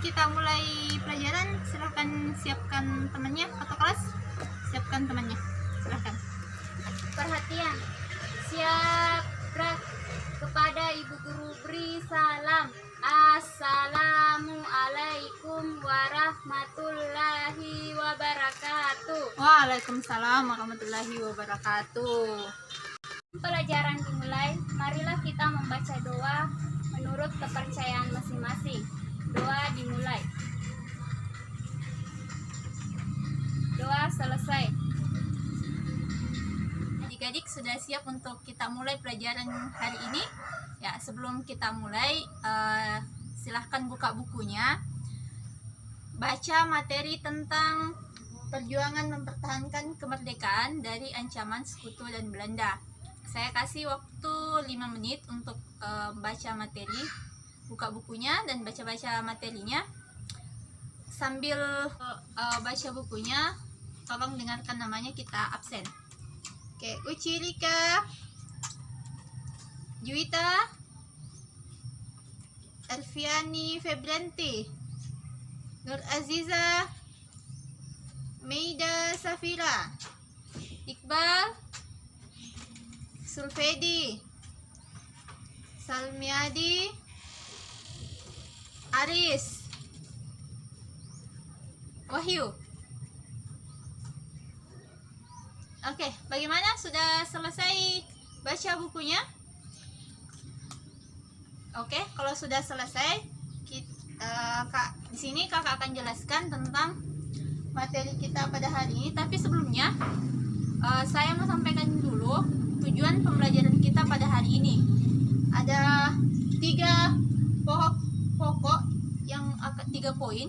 kita mulai pelajaran, silahkan siapkan temannya atau kelas. Siapkan temannya, silahkan. Perhatian, siap, gerak. Kepada ibu guru beri salam. Assalamualaikum warahmatullahi wabarakatuh. Waalaikumsalam warahmatullahi wabarakatuh. Pelajaran dimulai. Marilah kita membaca doa menurut kepercayaan masing-masing. Doa dimulai. Doa selesai. Adik-adik sudah siap untuk kita mulai pelajaran hari ini? Ya, sebelum kita mulai, silahkan buka bukunya. Baca materi tentang perjuangan mempertahankan kemerdekaan dari ancaman sekutu dan Belanda. Saya kasih waktu 5 menit untuk baca materi. Buka bukunya dan baca-baca materinya. Sambil baca bukunya, tolong dengarkan namanya, kita absen. Oke, Uci Rika, Juwita, Elviani Febrianti, Nur Aziza, Meida Safira, Iqbal, Sulfedi, Salmiadi, Aris, Wahyu. Oke, bagaimana? Sudah selesai baca bukunya? Oke, kalau sudah selesai, di sini kakak akan jelaskan tentang materi kita pada hari ini. Tapi sebelumnya, saya mau sampaikan dulu tujuan pembelajaran kita pada hari ini. Ada 3 poin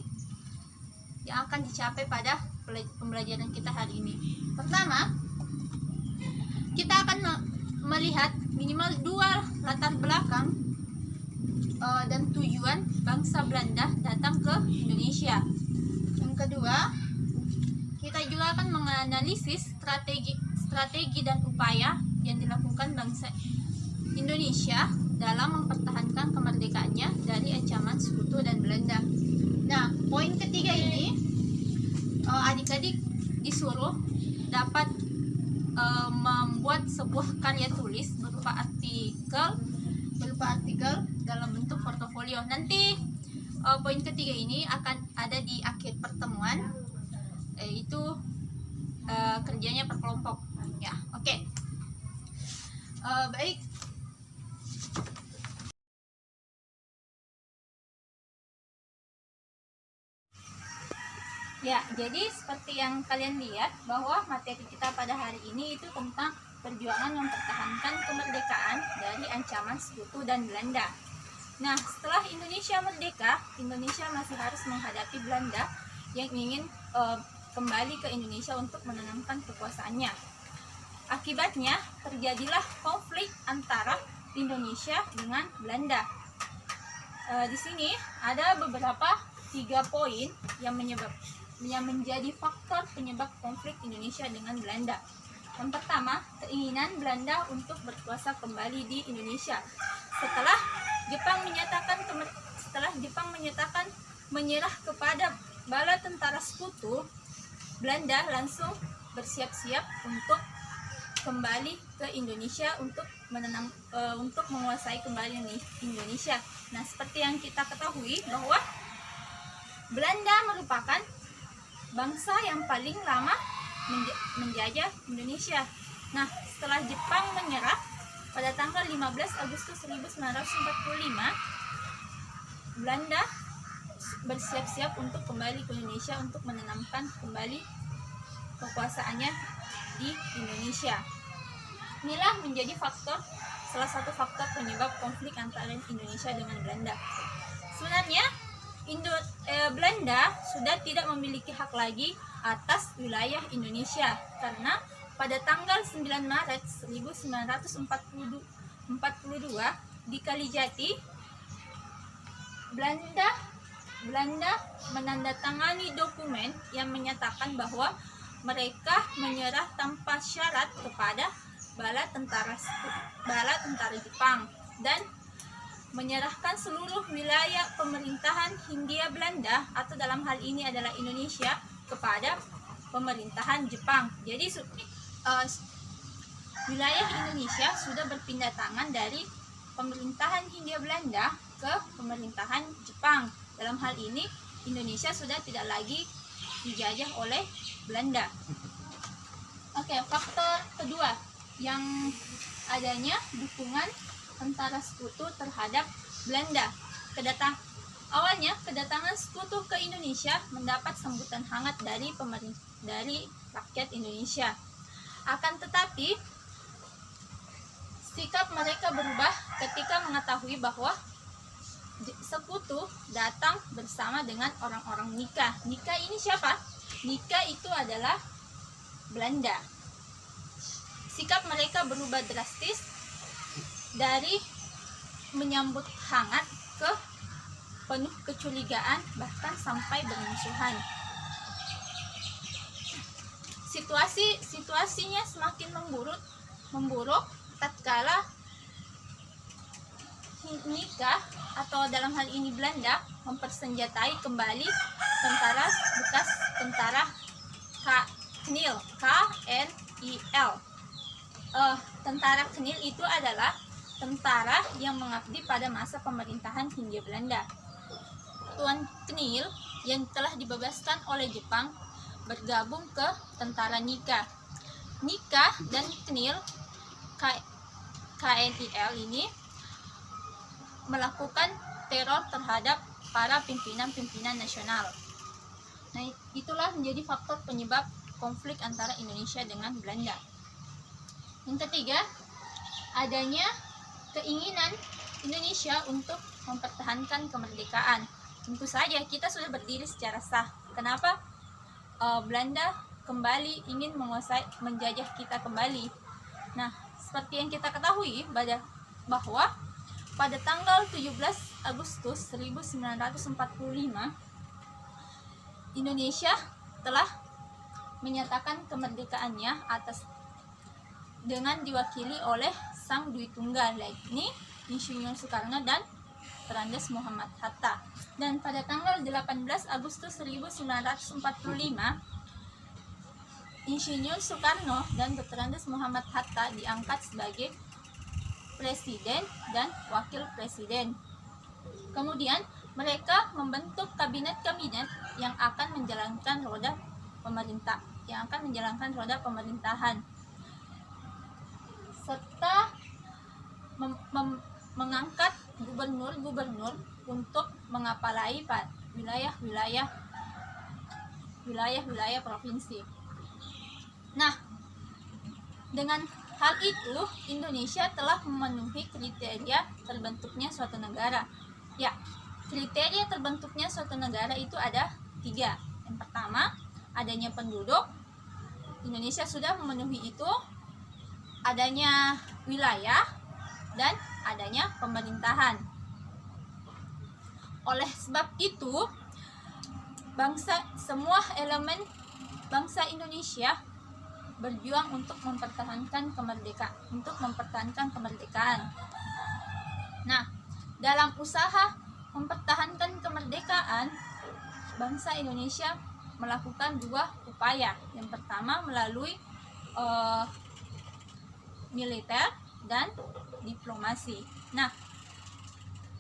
yang akan dicapai pada pembelajaran kita hari ini. Pertama, kita akan melihat minimal 2 latar belakang dan tujuan bangsa Belanda datang ke Indonesia. Yang kedua, kita juga akan menganalisis strategi dan upaya yang dilakukan bangsa Indonesia dalam mempertahankan kemerdekaannya dari ancaman sekutu dan Belanda. Nah, poin ketiga ini adik-adik disuruh dapat membuat sebuah karya tulis berupa artikel dalam bentuk portofolio. Nanti poin ketiga ini akan ada di akhir pertemuan, yaitu kerjanya per kelompok. Ya, oke. Baik. Ya, jadi seperti yang kalian lihat bahwa materi kita pada hari ini itu tentang perjuangan mempertahankan kemerdekaan dari ancaman sekutu dan Belanda. Nah, setelah Indonesia merdeka, Indonesia masih harus menghadapi Belanda yang ingin kembali ke Indonesia untuk menanamkan kekuasaannya. Akibatnya terjadilah konflik antara Indonesia dengan Belanda. Di sini ada beberapa 3 poin yang menjadi faktor penyebab konflik Indonesia dengan Belanda. Yang pertama, keinginan Belanda untuk berkuasa kembali di Indonesia. Setelah Jepang menyatakan menyerah kepada bala tentara sekutu, Belanda langsung bersiap-siap untuk kembali ke Indonesia untuk menguasai kembali Indonesia. Nah, seperti yang kita ketahui bahwa Belanda merupakan bangsa yang paling lama menjajah Indonesia. Nah, setelah Jepang menyerah pada tanggal 15 Agustus 1945, Belanda bersiap-siap untuk kembali ke Indonesia untuk menanamkan kembali kekuasaannya di Indonesia. Inilah menjadi salah satu faktor penyebab konflik antara Indonesia dengan Belanda. Sebenarnya Belanda sudah tidak memiliki hak lagi atas wilayah Indonesia karena pada tanggal 9 Maret 1942 di Kalijati, Belanda menandatangani dokumen yang menyatakan bahwa mereka menyerah tanpa syarat kepada bala tentara Jepang dan menyerahkan seluruh wilayah pemerintahan Hindia Belanda atau dalam hal ini adalah Indonesia kepada pemerintahan Jepang. Jadi wilayah Indonesia sudah berpindah tangan dari pemerintahan Hindia Belanda ke pemerintahan Jepang. Dalam hal ini Indonesia sudah tidak lagi dijajah oleh Belanda. Oke, faktor kedua yang adanya dukungan tentara sekutu terhadap Belanda. Awalnya kedatangan sekutu ke Indonesia mendapat sambutan hangat dari rakyat Indonesia. Akan tetapi sikap mereka berubah ketika mengetahui bahwa sekutu datang bersama dengan orang-orang Nika. Nika ini siapa? Nika itu adalah Belanda. Sikap mereka berubah drastis dari menyambut hangat ke penuh kecurigaan, bahkan sampai bermusuhan. Situasinya semakin memburuk tatkala Nika atau dalam hal ini Belanda mempersenjatai kembali bekas tentara KNIL. Tentara KNIL itu adalah tentara yang mengabdi pada masa pemerintahan Hindia Belanda. Tuan KNIL yang telah dibebaskan oleh Jepang bergabung ke tentara Nika. Nika dan KNIL KNIL ini melakukan teror terhadap para pimpinan-pimpinan nasional. Nah, itulah menjadi faktor penyebab konflik antara Indonesia dengan Belanda. Yang ketiga, adanya keinginan Indonesia untuk mempertahankan kemerdekaan. Tentu saja kita sudah berdiri secara sah. Kenapa Belanda kembali ingin menjajah kita kembali? Nah, seperti yang kita ketahui bahwa pada tanggal 17 Agustus 1945 Indonesia telah menyatakan kemerdekaannya dengan diwakili oleh sang Dwi Tunggal, yakni Insinyur Soekarno dan Dr. Muhammad Hatta. Dan pada tanggal 18 Agustus 1945 Insinyur Soekarno dan Dr. Muhammad Hatta diangkat sebagai presiden dan wakil presiden. Kemudian mereka membentuk kabinet-kabinet yang akan menjalankan roda pemerintahan serta mengangkat gubernur-gubernur untuk mengapalai wilayah provinsi. Nah, dengan hal itu Indonesia telah memenuhi kriteria terbentuknya suatu negara. Ya, kriteria terbentuknya suatu negara itu ada 3. Yang pertama, adanya penduduk. Indonesia sudah memenuhi itu. Adanya wilayah dan adanya pemerintahan. Oleh sebab itu, semua elemen bangsa Indonesia berjuang untuk mempertahankan kemerdekaan. Nah, dalam usaha mempertahankan kemerdekaan, bangsa Indonesia melakukan 2 upaya. Yang pertama melalui militer dan diplomasi. Nah,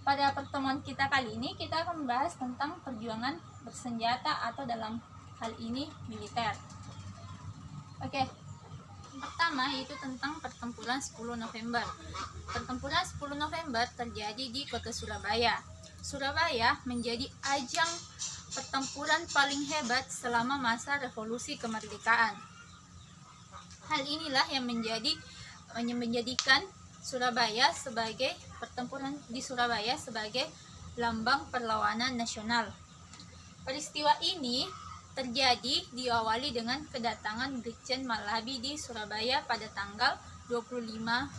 pada pertemuan kita kali ini kita akan membahas tentang perjuangan bersenjata atau dalam hal ini militer. Oke. Pertama yaitu tentang pertempuran 10 November. Pertempuran 10 November terjadi di kota Surabaya. Surabaya menjadi ajang pertempuran paling hebat selama masa revolusi kemerdekaan. Hal inilah yang menjadikan pertempuran di Surabaya sebagai lambang perlawanan nasional. Peristiwa ini diawali dengan kedatangan Brigjen Malabi di Surabaya pada tanggal 25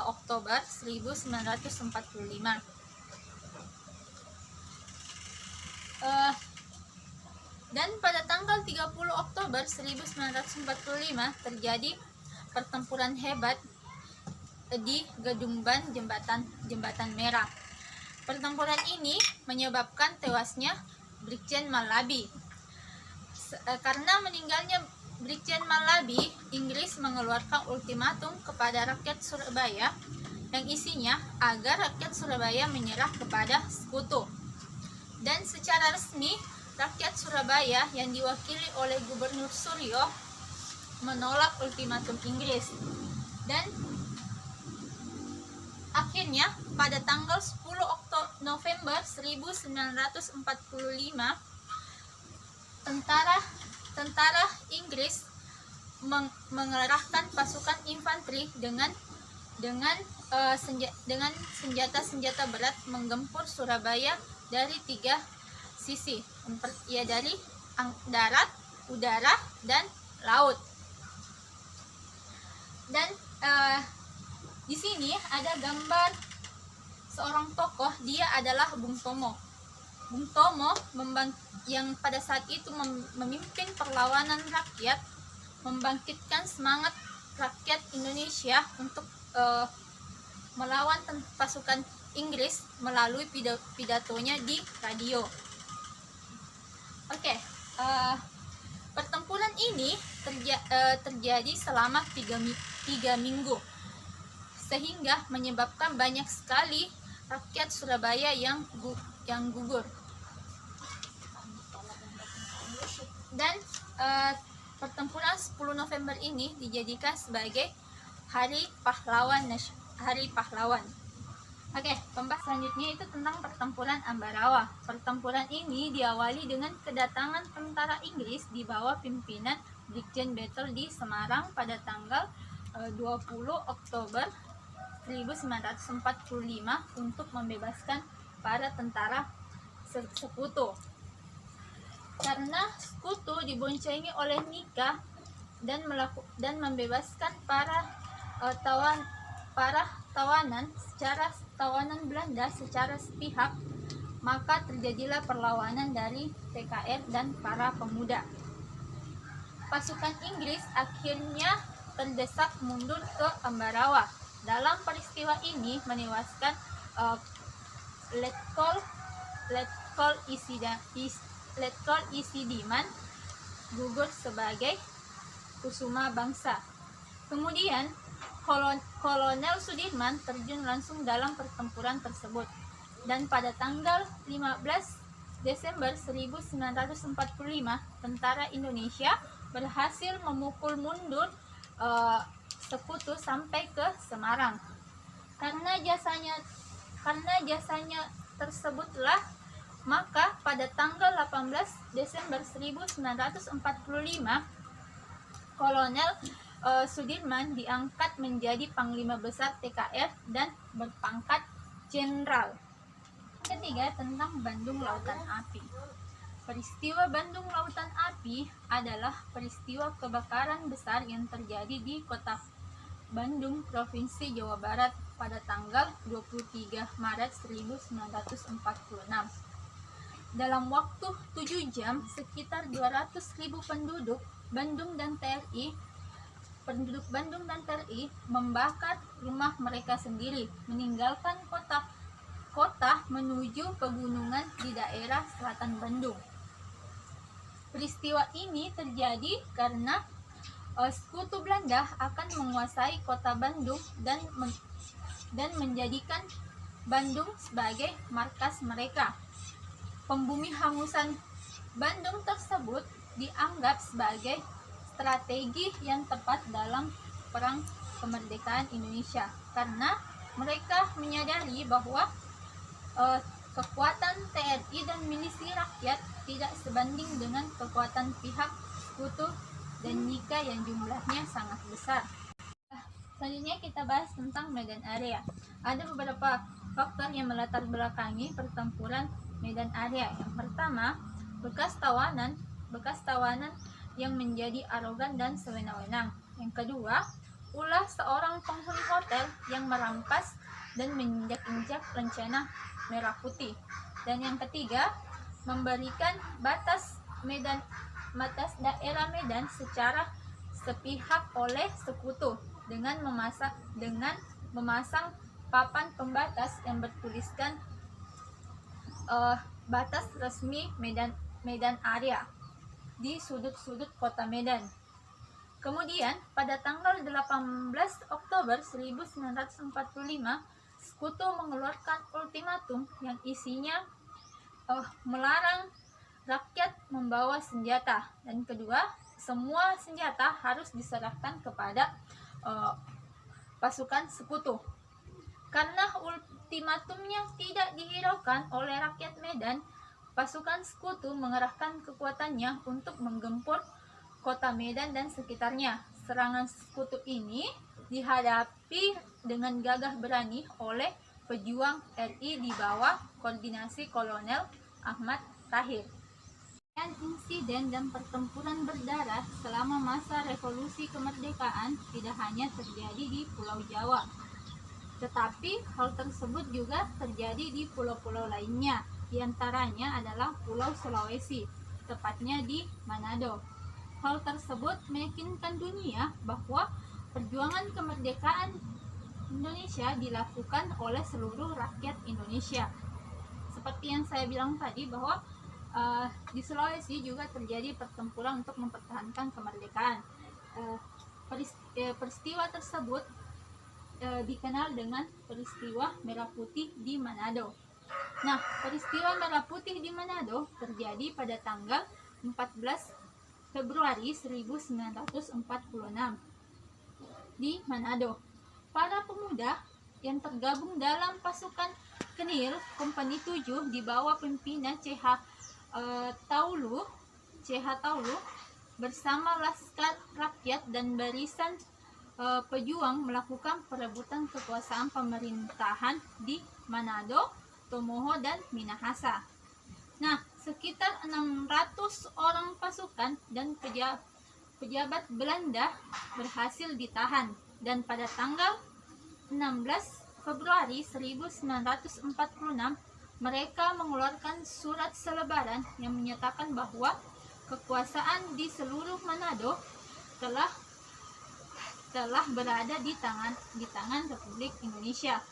Oktober 1945. Dan pada tanggal 30 Oktober 1945 terjadi pertempuran hebat di Gedung Ban Jembatan Merah. Pertempuran ini menyebabkan tewasnya Brigjen Malabi. Karena meninggalnya Brigjen Malabi, Inggris mengeluarkan ultimatum kepada rakyat Surabaya yang isinya agar rakyat Surabaya menyerah kepada sekutu. Dan secara resmi, rakyat Surabaya yang diwakili oleh Gubernur Suryo menolak ultimatum Inggris. Dan akhirnya pada tanggal 10 November 1945, tentara Inggris mengerahkan pasukan infanteri dengan senjata-senjata berat menggempur Surabaya dari 3 sisi, dari darat, udara, dan laut. Dan di sini ada gambar seorang tokoh, dia adalah Bung Tomo. Bung Tomo yang pada saat itu memimpin perlawanan rakyat, membangkitkan semangat rakyat Indonesia untuk melawan pasukan Inggris melalui pidatonya di radio. Pertempuran ini terjadi selama 3 minggu, sehingga menyebabkan banyak sekali rakyat Surabaya yang gugur. Dan pertempuran 10 November ini dijadikan sebagai Hari Pahlawan. Pembahasan selanjutnya itu tentang pertempuran Ambarawa. Pertempuran ini diawali dengan kedatangan tentara Inggris di bawah pimpinan Brigjen Battle di Semarang pada tanggal 20 Oktober 1945 untuk membebaskan para tentara sekutu. Karena sekutu diboncengi oleh Nika dan membebaskan para tawanan Belanda secara sepihak, maka terjadilah perlawanan dari TKR dan para pemuda. Pasukan Inggris akhirnya terdesak mundur ke Ambarawa. Dalam peristiwa ini menewaskan Letkol Isidiman, gugur sebagai Kusuma Bangsa. Kemudian Kolonel Sudirman terjun langsung dalam pertempuran tersebut, dan pada tanggal 15 Desember 1945 tentara Indonesia berhasil memukul mundur sekutu sampai ke Semarang. Karena jasanya tersebutlah, maka pada tanggal 18 Desember 1945 Kolonel Sudirman diangkat menjadi Panglima Besar TKR dan berpangkat Jenderal. Ketiga, tentang Bandung Lautan Api. Peristiwa Bandung Lautan Api adalah peristiwa kebakaran besar yang terjadi di kota Bandung, Provinsi Jawa Barat pada tanggal 23 Maret 1946. Dalam waktu 7 jam, sekitar 200.000 penduduk Bandung dan TRI membakar rumah mereka sendiri, meninggalkan kota menuju pegunungan di daerah selatan Bandung. Peristiwa ini terjadi karena sekutu Belanda akan menguasai kota Bandung dan menjadikan Bandung sebagai markas mereka. Pembumi hangusan Bandung tersebut dianggap sebagai strategi yang tepat dalam perang kemerdekaan Indonesia, karena mereka menyadari bahwa kekuatan TNI dan milisi rakyat tidak sebanding dengan kekuatan pihak sekutu dan Nika yang jumlahnya sangat besar. Selanjutnya kita bahas tentang medan area. Ada beberapa faktor yang melatar belakangi pertempuran medan area. Yang pertama, bekas tawanan yang menjadi arogan dan sewenang-wenang. Yang kedua, ulah seorang penghuni hotel yang merampas dan menginjak-injak rencana Merah Putih. Dan yang ketiga, memberikan batas daerah Medan secara sepihak oleh sekutu dengan memasang papan pembatas yang bertuliskan batas resmi Medan area di sudut-sudut kota Medan. Kemudian pada tanggal 18 Oktober 1945 Sekutu mengeluarkan ultimatum yang isinya melarang rakyat membawa senjata, dan kedua, semua senjata harus diserahkan kepada pasukan Sekutu. Karena ultimatumnya tidak dihiraukan oleh rakyat Medan, pasukan Sekutu mengerahkan kekuatannya untuk menggempur kota Medan dan sekitarnya. Serangan Sekutu ini dihadapi dengan gagah berani oleh pejuang RI di bawah koordinasi Kolonel Ahmad Tahir. Dan insiden dan pertempuran berdarah selama masa revolusi kemerdekaan tidak hanya terjadi di Pulau Jawa, tetapi hal tersebut juga terjadi di pulau-pulau lainnya. Di antaranya adalah Pulau Sulawesi, tepatnya di Manado. Hal tersebut meyakinkan dunia bahwa perjuangan kemerdekaan Indonesia dilakukan oleh seluruh rakyat Indonesia. Seperti yang saya bilang tadi bahwa di Sulawesi juga terjadi pertempuran untuk mempertahankan kemerdekaan. Peristiwa tersebut dikenal dengan peristiwa Merah Putih di Manado. Nah, peristiwa Merah Putih di Manado terjadi pada tanggal 14 Februari 1946 di Manado. Para pemuda yang tergabung dalam pasukan Kenil Kompani 7 di bawah pimpinan CH Taulu bersama Laskar Rakyat dan barisan pejuang melakukan perebutan kekuasaan pemerintahan di Manado, Tomoho, dan Minahasa. Nah, sekitar 600 orang pasukan dan pejabat Belanda berhasil ditahan, dan pada tanggal 16 Februari 1946 mereka mengeluarkan surat selebaran yang menyatakan bahwa kekuasaan di seluruh Manado telah berada di tangan Republik Indonesia.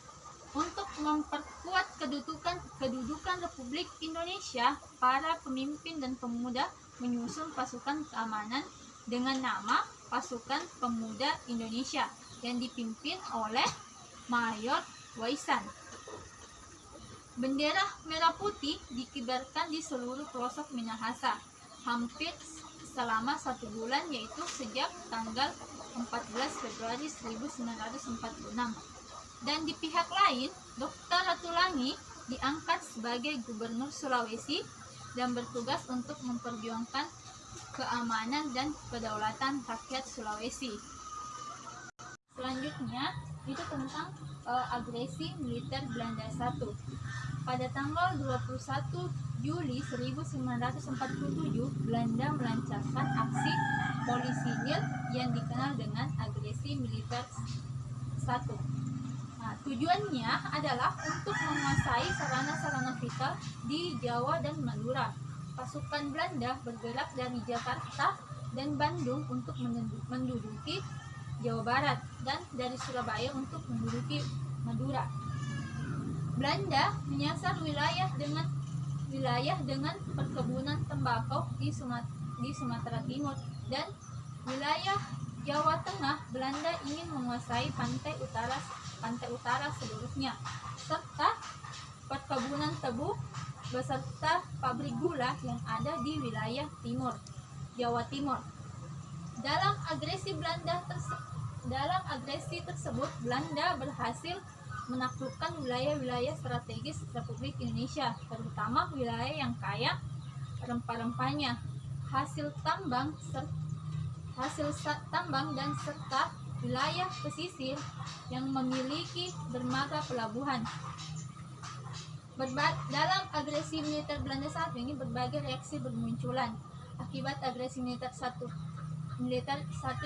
Untuk memperkuat kedudukan Republik Indonesia, para pemimpin dan pemuda menyusun pasukan keamanan dengan nama Pasukan Pemuda Indonesia yang dipimpin oleh Mayor Waisan. Bendera merah putih dikibarkan di seluruh pelosok Minahasa hampir selama 1 bulan, yaitu sejak tanggal 14 Februari 1946. Dan di pihak lain, Dr. Ratulangi diangkat sebagai Gubernur Sulawesi dan bertugas untuk memperjuangkan keamanan dan kedaulatan rakyat Sulawesi. Selanjutnya, itu tentang agresi militer Belanda I. Pada tanggal 21 Juli 1947, Belanda melancarkan aksi polisinil yang dikenal dengan agresi militer I. Nah, tujuannya adalah untuk menguasai sarana-sarana vital di Jawa dan Madura. Pasukan Belanda bergerak dari Jakarta dan Bandung untuk menduduki Jawa Barat, dan dari Surabaya untuk menduduki Madura. Belanda menyasar wilayah dengan perkebunan tembakau di Sumatera Timur, dan wilayah Jawa Tengah. Belanda ingin menguasai pantai utara seluruhnya, serta perkebunan tebu beserta pabrik gula yang ada di wilayah Jawa Timur. Dalam agresi tersebut, Belanda berhasil menaklukkan wilayah-wilayah strategis Republik Indonesia, terutama wilayah yang kaya rempah-rempahnya, hasil tambang dan serta wilayah pesisir yang memiliki dermaga pelabuhan. Dalam agresi militer Belanda saat ini, berbagai reaksi bermunculan. Akibat agresi militer satu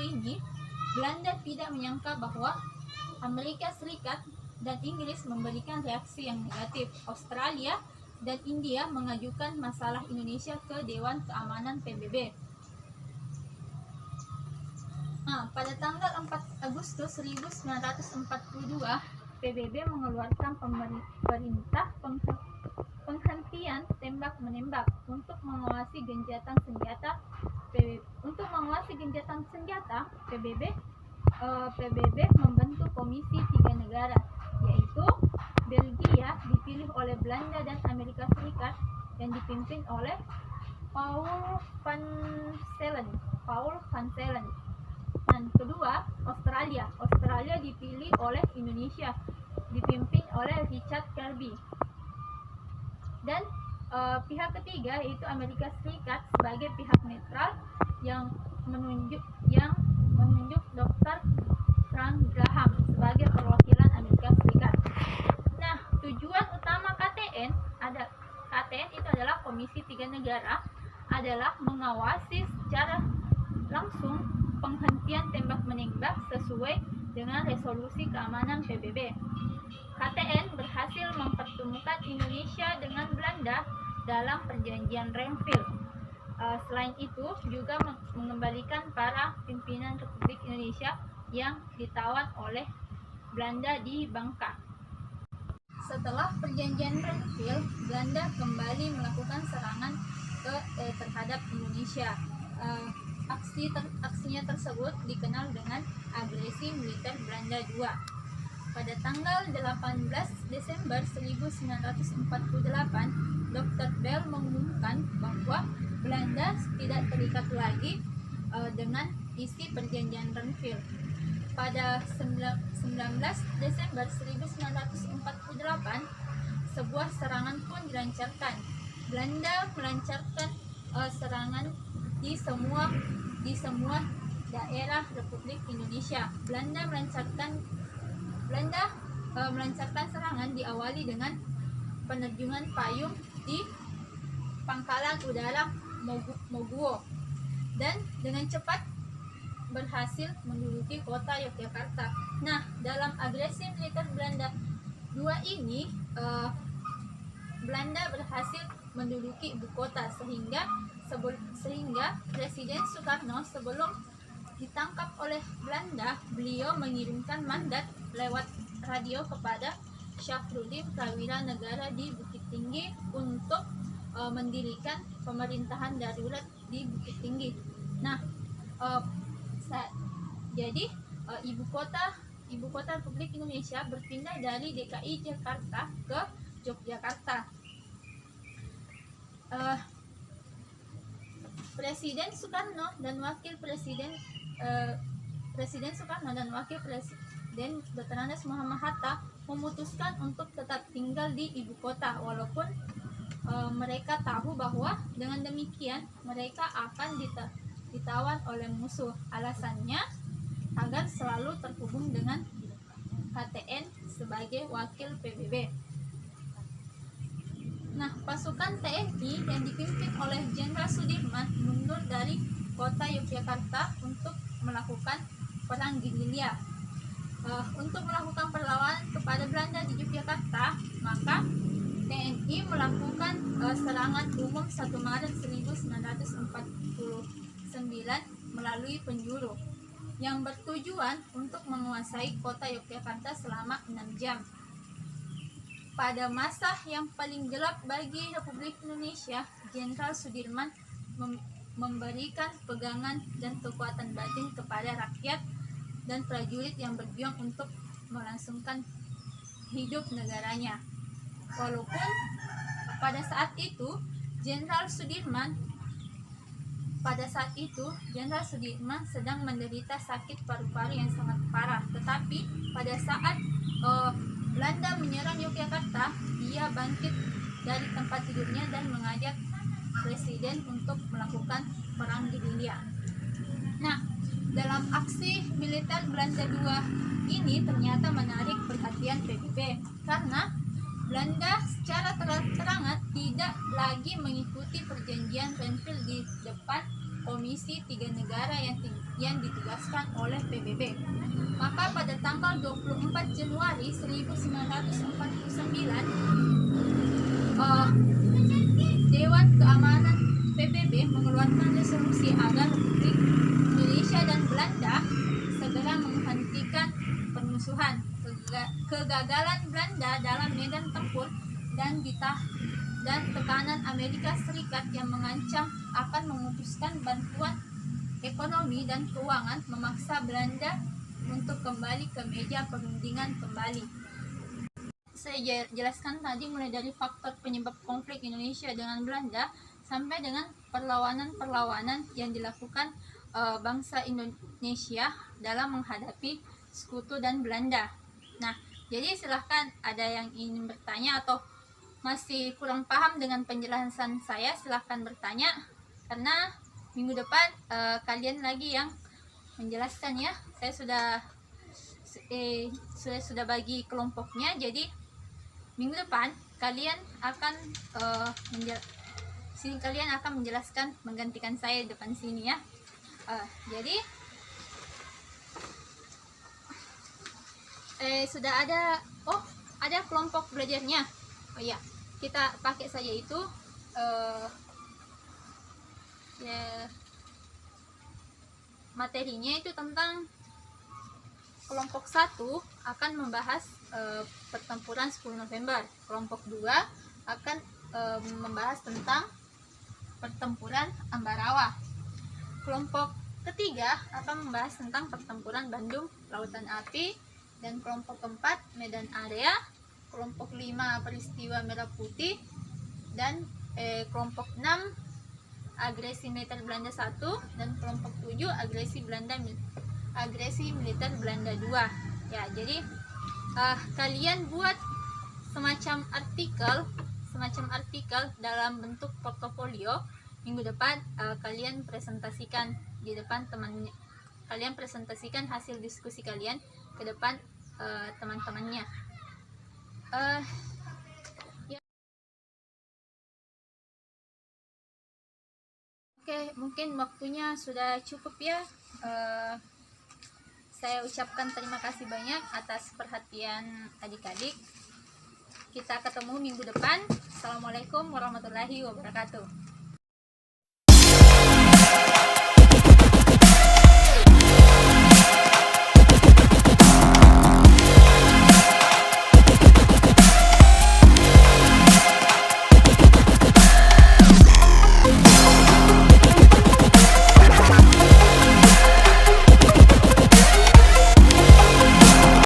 ini, Belanda tidak menyangka bahwa Amerika Serikat dan Inggris memberikan reaksi yang negatif. Australia dan India mengajukan masalah Indonesia ke Dewan Keamanan PBB. Pada tanggal 4 Agustus 1942, PBB mengeluarkan perintah penghentian tembak-menembak untuk mengawasi gencatan senjata. PBB membentuk komisi 3 negara, yaitu Belgia dipilih oleh Belanda dan Amerika Serikat yang dipimpin oleh Paul van Zelen. Dan kedua, Australia dipilih oleh Indonesia, dipimpin oleh Richard Kirby. Dan pihak ketiga yaitu Amerika Serikat sebagai pihak netral yang menunjuk Dr. Frank Graham sebagai perwakilan Amerika Serikat. Nah, tujuan utama KTN itu adalah Komisi 3 Negara adalah mengawasi secara langsung penghentian tembak-menembak sesuai dengan resolusi keamanan PBB. KTN berhasil mempertemukan Indonesia dengan Belanda dalam perjanjian Renville. Selain itu juga mengembalikan para pimpinan Republik Indonesia yang ditawan oleh Belanda di Bangka. Setelah perjanjian Renville, Belanda kembali melakukan serangan terhadap Indonesia. Aksinya tersebut dikenal dengan agresi militer Belanda II. Pada tanggal 18 Desember 1948, Dr. Bell mengumumkan bahwa Belanda tidak terikat lagi dengan isi perjanjian Renville. Pada 19 Desember 1948, sebuah serangan pun dilancarkan. Belanda melancarkan serangan di semua daerah Republik Indonesia. Belanda melancarkan serangan diawali dengan penerjunan payung di Pangkalan Udara Moguo dan dengan cepat berhasil menduduki kota Yogyakarta. Nah, dalam agresi militer Belanda II ini, Belanda berhasil menduduki ibu kota sehingga Presiden Soekarno sebelum ditangkap oleh Belanda, beliau mengirimkan mandat lewat radio kepada Syafruddin Prawira Negara di Bukit Tinggi untuk mendirikan pemerintahan darurat di Bukit Tinggi. Nah, jadi ibu kota Republik Indonesia berpindah dari DKI Jakarta ke Yogyakarta. Presiden Soekarno dan Wakil Presiden Dr. Andes Muhammad Hatta memutuskan untuk tetap tinggal di ibu kota walaupun mereka tahu bahwa dengan demikian mereka akan ditawan oleh musuh. Alasannya agar selalu terhubung dengan KTN sebagai wakil PBB. Nah, pasukan TNI yang dipimpin oleh Jenderal Sudirman mundur dari kota Yogyakarta untuk melakukan perang gerilya. Untuk melakukan perlawanan kepada Belanda di Yogyakarta, maka TNI melakukan serangan umum 1 Maret 1949 melalui penjuru yang bertujuan untuk menguasai kota Yogyakarta selama 6 jam. Pada masa yang paling gelap bagi Republik Indonesia, Jenderal Sudirman memberikan pegangan dan kekuatan batin kepada rakyat dan prajurit yang berjuang untuk melangsungkan hidup negaranya. Walaupun pada saat itu Jenderal Sudirman sedang menderita sakit paru-paru yang sangat parah, tetapi pada saat Belanda menyerang Yogyakarta, dia bangkit dari tempat tidurnya dan mengajak Presiden untuk melakukan perang gerilya. Nah, dalam aksi militer Belanda II ini ternyata menarik perhatian PBB karena Belanda secara terang-terangan tidak lagi mengikuti perjanjian Renville di depan Komisi 3 Negara yang ditugaskan oleh PBB. Maka pada tanggal 24 Januari 1949, Dewan Keamanan PBB mengeluarkan resolusi agar Republik Indonesia dan Belanda segera menghentikan permusuhan. kegagalan Belanda dalam medan tempur dan tekanan Amerika Serikat yang mengancam akan memutuskan bantuan ekonomi dan keuangan memaksa Belanda untuk kembali ke meja perundingan kembali. Saya jelaskan tadi mulai dari faktor penyebab konflik Indonesia dengan Belanda sampai dengan perlawanan-perlawanan yang dilakukan bangsa Indonesia dalam menghadapi Sekutu dan Belanda. Nah, jadi silahkan ada yang ingin bertanya atau masih kurang paham dengan penjelasan saya, silahkan bertanya, karena minggu depan kalian lagi yang menjelaskan ya. Saya sudah bagi kelompoknya, jadi minggu depan kalian akan kalian akan menjelaskan menggantikan saya di depan sini ya. Jadi sudah ada kelompok belajarnya. Oh iya, kita pakai saja itu materinya itu tentang kelompok 1 akan membahas pertempuran 10 November. Kelompok 2 akan membahas tentang pertempuran Ambarawa. Kelompok ketiga akan membahas tentang pertempuran Bandung Lautan Api, dan kelompok 4 Medan Area, kelompok 5 peristiwa Merah Putih, dan kelompok 6 agresi militer Belanda 1, dan kelompok 7 agresi militer Belanda 2. Ya, jadi kalian buat semacam artikel dalam bentuk portofolio. Minggu depan kalian presentasikan di depan temannya. Kalian presentasikan hasil diskusi kalian ke depan teman-temannya. Ya. Oke, mungkin waktunya sudah cukup ya. Saya ucapkan terima kasih banyak atas perhatian adik-adik. Kita ketemu minggu depan. Assalamualaikum warahmatullahi wabarakatuh.